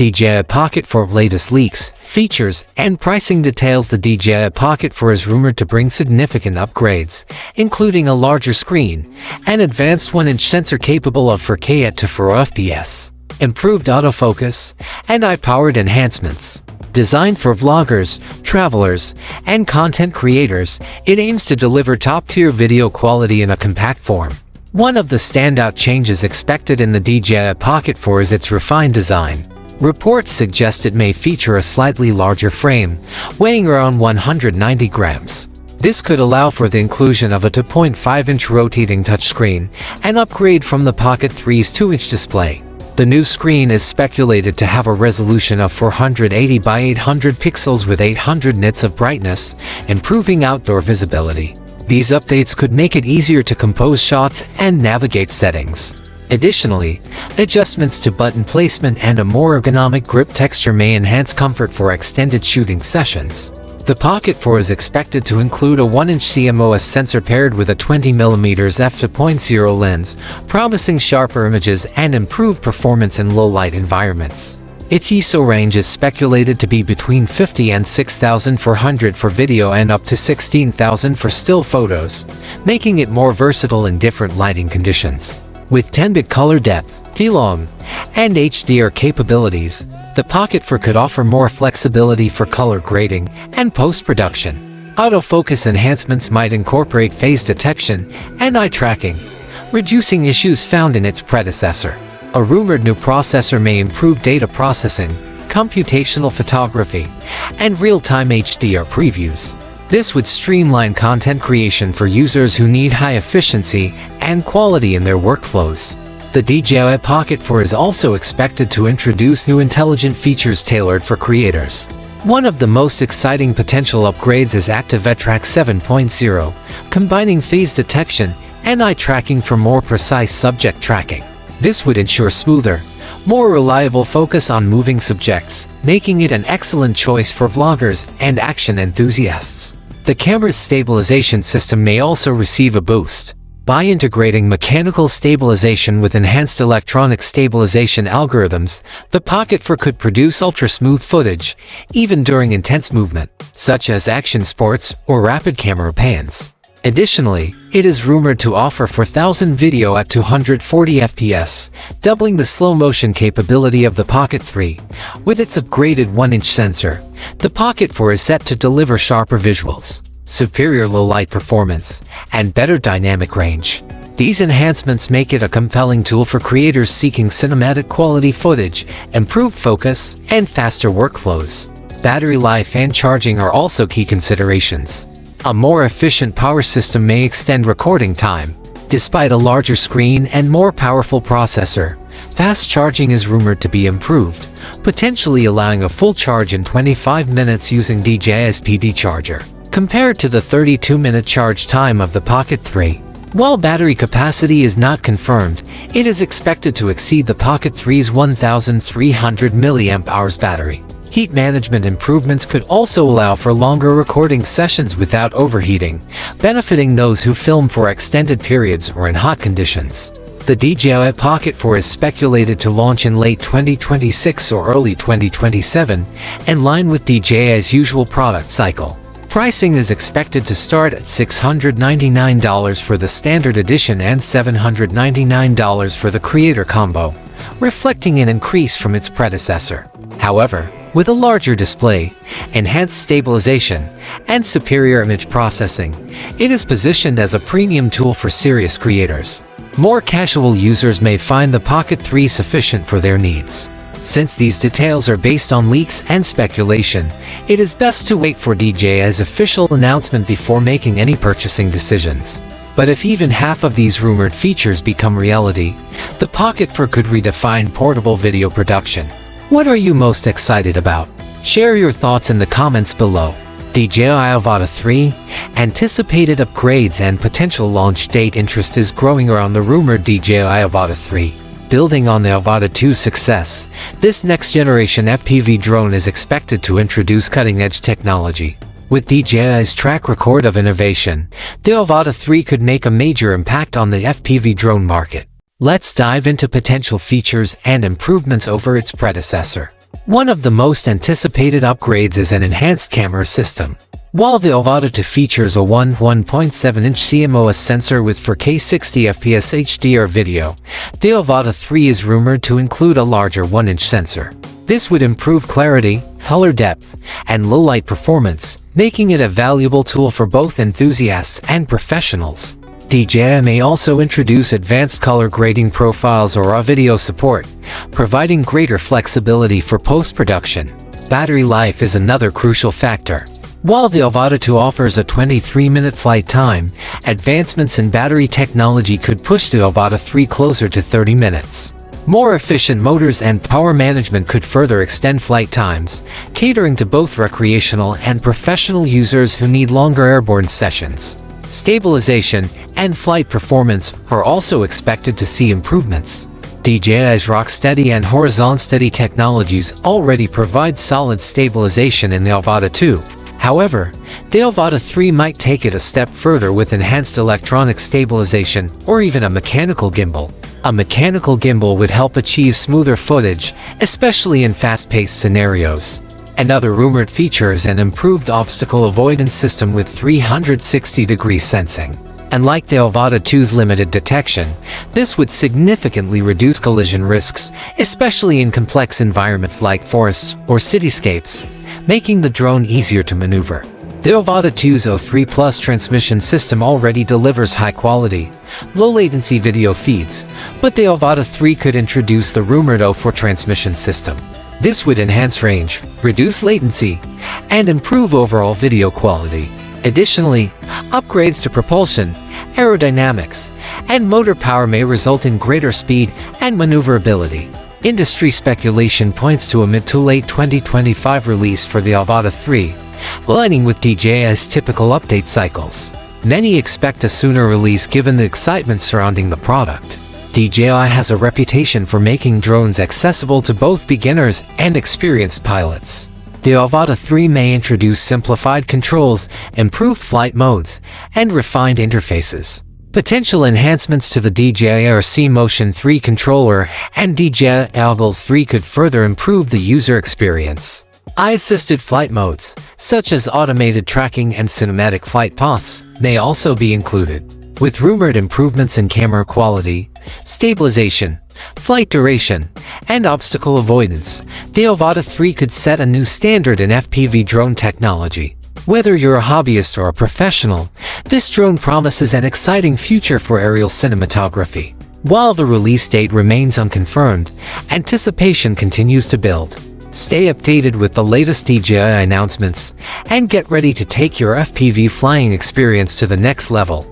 DJI Pocket 4 latest leaks, features, and pricing details. The DJI Pocket 4 is rumored to bring significant upgrades, including a larger screen, an advanced 1-inch sensor capable of 4K at 240 FPS, improved autofocus, and AI-powered enhancements. Designed for vloggers, travelers, and content creators, it aims to deliver top-tier video quality in a compact form. One of the standout changes expected in the DJI Pocket 4 is its refined design. Reports suggest it may feature a slightly larger frame, weighing around 190 grams. This could allow for the inclusion of a 2.5-inch rotating touchscreen, an upgrade from the Pocket 3's 2-inch display. The new screen is speculated to have a resolution of 480 by 800 pixels with 800 nits of brightness, improving outdoor visibility. These updates could make it easier to compose shots and navigate settings. Additionally, adjustments to button placement and a more ergonomic grip texture may enhance comfort for extended shooting sessions. The Pocket 4 is expected to include a 1-inch CMOS sensor paired with a 20mm f2.0 lens, promising sharper images and improved performance in low-light environments. Its ISO range is speculated to be between 50 and 6400 for video and up to 16,000 for still photos, making it more versatile in different lighting conditions. With 10-bit color depth, T-Long, and HDR capabilities, the Pocket 4 could offer more flexibility for color grading and post-production. Autofocus enhancements might incorporate phase detection and eye tracking, reducing issues found in its predecessor. A rumored new processor may improve data processing, computational photography, and real-time HDR previews. This would streamline content creation for users who need high efficiency and quality in their workflows. The DJI Pocket 4 is also expected to introduce new intelligent features tailored for creators. One of the most exciting potential upgrades is Active Eye Track 7.0, combining phase detection and eye tracking for more precise subject tracking. This would ensure smoother, more reliable focus on moving subjects, making it an excellent choice for vloggers and action enthusiasts. The camera's stabilization system may also receive a boost. By integrating mechanical stabilization with enhanced electronic stabilization algorithms, the Pocket 4 could produce ultra-smooth footage, even during intense movement, such as action sports or rapid camera pans. Additionally, it is rumored to offer 4000 video at 240 FPS, doubling the slow-motion capability of the Pocket 3. With its upgraded 1-inch sensor, the Pocket 4 is set to deliver sharper visuals, superior low-light performance, and better dynamic range. These enhancements make it a compelling tool for creators seeking cinematic quality footage, improved focus, and faster workflows. Battery life and charging are also key considerations. A more efficient power system may extend recording time. Despite a larger screen and more powerful processor, fast charging is rumored to be improved, potentially allowing a full charge in 25 minutes using DJI's PD charger, compared to the 32-minute charge time of the Pocket 3. While battery capacity is not confirmed, it is expected to exceed the Pocket 3's 1,300 mAh battery. Heat management improvements could also allow for longer recording sessions without overheating, benefiting those who film for extended periods or in hot conditions. The DJI Pocket 4 is speculated to launch in late 2026 or early 2027, in line with DJI's usual product cycle. Pricing is expected to start at $699 for the standard edition and $799 for the creator combo, reflecting an increase from its predecessor. However, with a larger display, enhanced stabilization, and superior image processing, it is positioned as a premium tool for serious creators. More casual users may find the Pocket 3 sufficient for their needs. Since these details are based on leaks and speculation, it is best to wait for DJI's official announcement before making any purchasing decisions. But if even half of these rumored features become reality, the Pocket 4 could redefine portable video production. What are you most excited about? Share your thoughts in the comments below. DJI Avata 3, anticipated upgrades and potential launch date. Interest is growing around the rumored DJI Avata 3. Building on the Avata 2's success, this next-generation FPV drone is expected to introduce cutting-edge technology. With DJI's track record of innovation, the Avata 3 could make a major impact on the FPV drone market. Let's dive into potential features and improvements over its predecessor. One of the most anticipated upgrades is an enhanced camera system. While the Avata 2 features a 1.7-inch CMOS sensor with 4K 60fps HDR video, the Avata 3 is rumored to include a larger 1-inch sensor. This would improve clarity, color depth, and low-light performance, making it a valuable tool for both enthusiasts and professionals. DJI may also introduce advanced color grading profiles or raw video support, providing greater flexibility for post-production. Battery life is another crucial factor. While the Avata 2 offers a 23-minute flight time, advancements in battery technology could push the Avata 3 closer to 30 minutes. More efficient motors and power management could further extend flight times, catering to both recreational and professional users who need longer airborne sessions. Stabilization and flight performance are also expected to see improvements. DJI's Rocksteady and Horizon Steady technologies already provide solid stabilization in the Avata 2. However, the Avata 3 might take it a step further with enhanced electronic stabilization or even a mechanical gimbal. A mechanical gimbal would help achieve smoother footage, especially in fast-paced scenarios. Another rumored feature is an improved obstacle avoidance system with 360-degree sensing. Unlike the Avata 2's limited detection, this would significantly reduce collision risks, especially in complex environments like forests or cityscapes, making the drone easier to maneuver. The Avata 2's O3 Plus transmission system already delivers high-quality, low-latency video feeds, but the Avata 3 could introduce the rumored O4 transmission system. This would enhance range, reduce latency, and improve overall video quality. Additionally, upgrades to propulsion, aerodynamics, and motor power may result in greater speed and maneuverability. Industry speculation points to a mid to late 2025 release for the Avata 3, aligning with DJI's typical update cycles. Many expect a sooner release given the excitement surrounding the product. DJI has a reputation for making drones accessible to both beginners and experienced pilots. The Avata 3 may introduce simplified controls, improved flight modes, and refined interfaces. Potential enhancements to the DJI RC Motion 3 controller and DJI Goggles 3 could further improve the user experience. Eye-assisted flight modes, such as automated tracking and cinematic flight paths, may also be included. With rumored improvements in camera quality, stabilization, flight duration, and obstacle avoidance, the Avata 3 could set a new standard in FPV drone technology. Whether you're a hobbyist or a professional, this drone promises an exciting future for aerial cinematography. While the release date remains unconfirmed, anticipation continues to build. Stay updated with the latest DJI announcements and get ready to take your FPV flying experience to the next level.